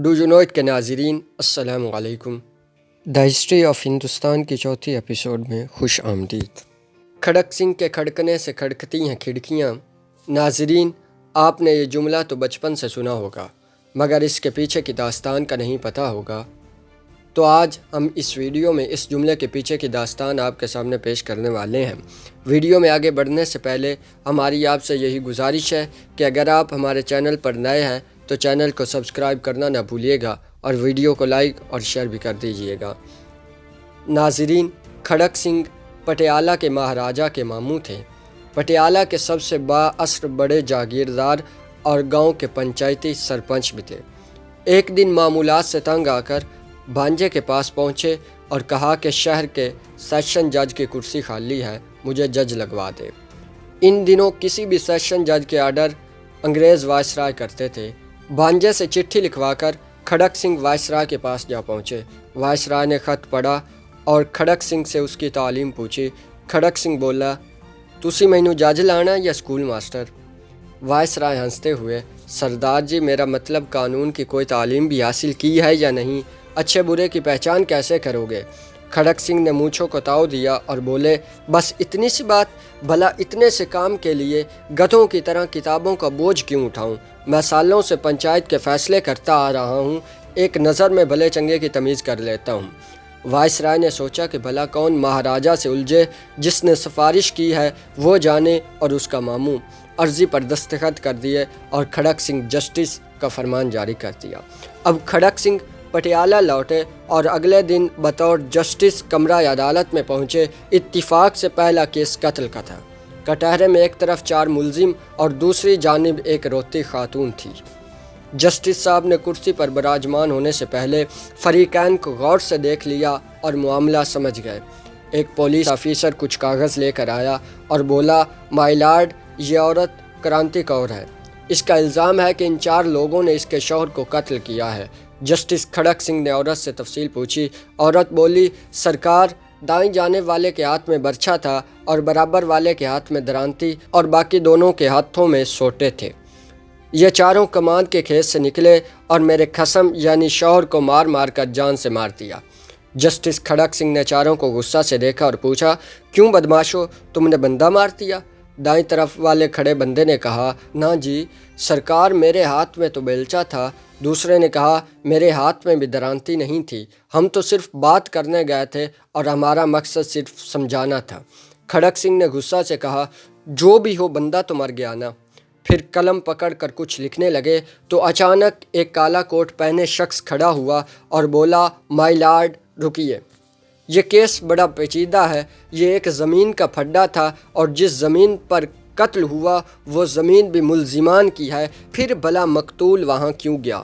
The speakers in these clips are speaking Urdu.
ڈو یو نو اٹ کے ناظرین السلام علیکم۔ دا ہسٹری آف ہندوستان کی چوتھی ایپیسوڈ میں خوش آمدید۔ کھڑک سنگھ کے کھڑکنے سے کھڑکتی ہیں کھڑکیاں۔ ناظرین، آپ نے یہ جملہ تو بچپن سے سنا ہوگا مگر اس کے پیچھے کی داستان کا نہیں پتہ ہوگا، تو آج ہم اس ویڈیو میں اس جملے کے پیچھے کی داستان آپ کے سامنے پیش کرنے والے ہیں۔ ویڈیو میں آگے بڑھنے سے پہلے ہماری آپ سے یہی گزارش ہے کہ اگر آپ ہمارے چینل پر نئے ہیں تو چینل کو سبسکرائب کرنا نہ بھولیے گا اور ویڈیو کو لائک اور شیئر بھی کر دیجیے گا۔ ناظرین، کھڑک سنگھ پٹیالہ کے مہاراجہ کے ماموں تھے۔ پٹیالہ کے سب سے بااثر بڑے جاگیردار اور گاؤں کے پنچایتی سرپنچ بھی تھے۔ ایک دن معمولات سے تنگ آ کر بھانجے کے پاس پہنچے اور کہا کہ شہر کے سیشن جج کی کرسی خالی ہے، مجھے جج لگوا دے۔ ان دنوں کسی بھی سیشن جج کے آرڈر انگریز وائسرائے کرتے تھے۔ بھانجے سے چٹھی لکھوا کر کھڑک سنگھ وائسرائے کے پاس جا پہنچے۔ وائسرائے نے خط پڑھا اور کھڑک سنگھ سے اس کی تعلیم پوچھی۔ کھڑک سنگھ بولا، تسی مینوں جج لانا یا سکول ماسٹر؟ وائسرائے ہنستے ہوئے، سردار جی میرا مطلب قانون کی کوئی تعلیم بھی حاصل کی ہے یا نہیں، اچھے برے کی پہچان کیسے کرو گے؟ کھڑک سنگھ نے مونچھوں کو تاؤ دیا اور بولے، بس اتنی سی بات، بھلا اتنے سے کام کے لیے گدھوں کی طرح کتابوں کا بوجھ کیوں اٹھاؤں؟ میں سالوں سے پنچایت کے فیصلے کرتا آ رہا ہوں، ایک نظر میں بھلے چنگے کی تمیز کر لیتا ہوں۔ وائسرائے نے سوچا کہ بھلا کون مہاراجہ سے الجھے، جس نے سفارش کی ہے وہ جانے، اور اس کا ماموں۔ عرضی پر دستخط کر دیے اور کھڑک سنگھ جسٹس کا فرمان جاری کر دیا۔ اب کھڑک سنگھ پٹیالہ لوٹے اور اگلے دن بطور جسٹس کمرہ عدالت میں پہنچے۔ اتفاق سے پہلا کیس قتل کا تھا۔ کٹہرے میں ایک طرف 4 ملزم اور دوسری جانب ایک روتی خاتون تھی۔ جسٹس صاحب نے کرسی پر براجمان ہونے سے پہلے فریقین کو غور سے دیکھ لیا اور معاملہ سمجھ گئے۔ ایک پولیس آفیسر کچھ کاغذ لے کر آیا اور بولا، مائی لارڈ، یہ عورت کرانتی کور ہے، اس کا الزام ہے کہ ان 4 لوگوں نے اس کے شوہر کو قتل کیا ہے۔ جسٹس کھڑک سنگھ نے عورت سے تفصیل پوچھی۔ عورت بولی، سرکار، دائیں جانے والے کے ہاتھ میں برچھا تھا اور برابر والے کے ہاتھ میں درانتی اور باقی دونوں کے ہاتھوں میں سوٹے تھے۔ یہ 4 کمان کے کھیت سے نکلے اور میرے خصم یعنی شوہر کو مار مار کر جان سے مار دیا۔ جسٹس کھڑک سنگھ نے 4 کو غصہ سے دیکھا اور پوچھا، کیوں بدماشو، تم نے بندہ مار دیا؟ دائیں طرف والے کھڑے بندے نے کہا، نہ جی سرکار، میرے ہاتھ میں تو بیلچا تھا۔ دوسرے نے کہا، میرے ہاتھ میں بھی درانتی نہیں تھی، ہم تو صرف بات کرنے گئے تھے اور ہمارا مقصد صرف سمجھانا تھا۔ کھڑک سنگھ نے غصہ سے کہا، جو بھی ہو بندہ تو مر گیا نا۔ پھر قلم پکڑ کر کچھ لکھنے لگے تو اچانک ایک کالا کوٹ پہنے شخص کھڑا ہوا اور بولا، مائی لارڈ، رکیے، یہ کیس بڑا پیچیدہ ہے۔ یہ ایک زمین کا پھڈا تھا اور جس زمین پر قتل ہوا وہ زمین بھی ملزمان کی ہے، پھر بھلا مقتول وہاں کیوں گیا؟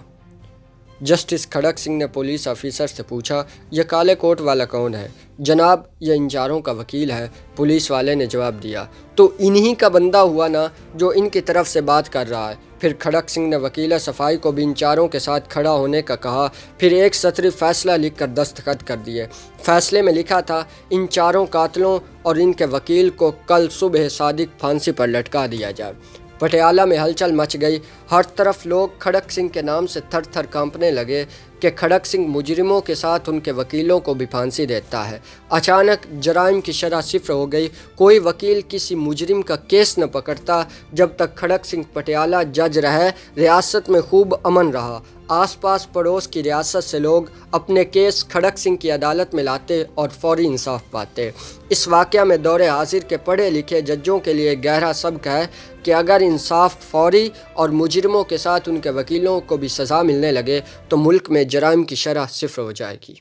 جسٹس کھڑک سنگھ نے پولیس آفیسر سے پوچھا، یہ کالے کوٹ والا کون ہے؟ جناب، یہ ان 4 کا وکیل ہے، پولیس والے نے جواب دیا۔ تو انہی کا بندہ ہوا نا جو ان کی طرف سے بات کر رہا ہے۔ پھر کھڑک سنگھ نے وکیل صفائی کو بھی ان 4 کے ساتھ کھڑا ہونے کا کہا، پھر ایک سطری فیصلہ لکھ کر دستخط کر دیے۔ فیصلے میں لکھا تھا، ان 4 قاتلوں اور ان کے وکیل کو کل صبح صادق پھانسی پر لٹکا دیا جائے۔ پٹیالہ میں ہلچل مچ گئی۔ ہر طرف لوگ کھڑک سنگھ کے نام سے تھر تھر کانپنے لگے کہ کھڑک سنگھ مجرموں کے ساتھ ان کے وکیلوں کو بھی پھانسی دیتا ہے۔ اچانک جرائم کی شرح صفر ہو گئی۔ کوئی وکیل کسی مجرم کا کیس نہ پکڑتا۔ جب تک کھڑک سنگھ پٹیالہ جج رہے، ریاست میں خوب امن رہا۔ آس پاس پڑوس کی ریاست سے لوگ اپنے کیس کھڑک سنگھ کی عدالت میں لاتے اور فوری انصاف پاتے۔ اس واقعہ میں دور حاضر کے پڑھے لکھے ججوں کے لیے گہرا سبق ہے کہ اگر انصاف فوری اور مجرموں کے ساتھ ان کے وکیلوں کو بھی سزا ملنے لگے تو ملک میں جرائم کی شرح صفر ہو جائے گی۔